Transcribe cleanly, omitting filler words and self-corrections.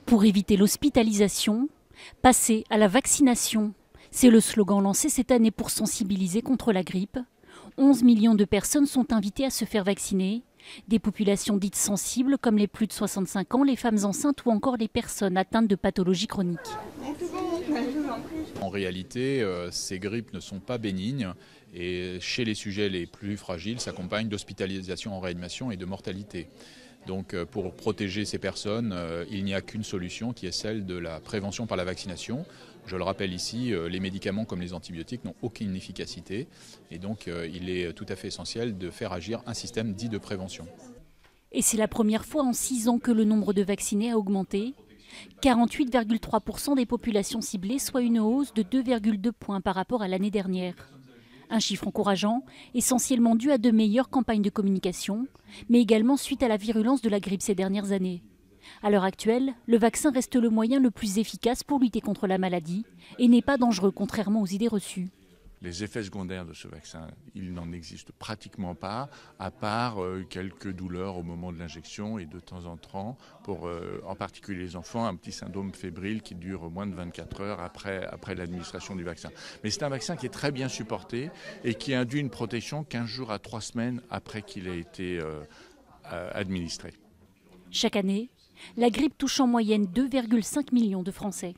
Pour éviter l'hospitalisation, passer à la vaccination. C'est le slogan lancé cette année pour sensibiliser contre la grippe. 11 millions de personnes sont invitées à se faire vacciner. Des populations dites sensibles comme les plus de 65 ans, les femmes enceintes ou encore les personnes atteintes de pathologies chroniques. En réalité, ces grippes ne sont pas bénignes et chez les sujets les plus fragiles s'accompagnent d'hospitalisation en réanimation et de mortalité. Donc pour protéger ces personnes, il n'y a qu'une solution qui est celle de la prévention par la vaccination. Je le rappelle ici, les médicaments comme les antibiotiques n'ont aucune efficacité et donc il est tout à fait essentiel de faire agir un système dit de prévention. Et c'est la première fois en 6 ans que le nombre de vaccinés a augmenté. 48,3% des populations ciblées, soit une hausse de 2,2 points par rapport à l'année dernière. Un chiffre encourageant, essentiellement dû à de meilleures campagnes de communication, mais également suite à la virulence de la grippe ces dernières années. À l'heure actuelle, le vaccin reste le moyen le plus efficace pour lutter contre la maladie et n'est pas dangereux contrairement aux idées reçues. Les effets secondaires de ce vaccin, il n'en existe pratiquement pas, à part quelques douleurs au moment de l'injection et de temps en temps, pour en particulier les enfants, un petit syndrome fébrile qui dure moins de 24 heures après l'administration du vaccin. Mais c'est un vaccin qui est très bien supporté et qui induit une protection 15 jours à 3 semaines après qu'il ait été administré. Chaque année, la grippe touche en moyenne 2,5 millions de Français.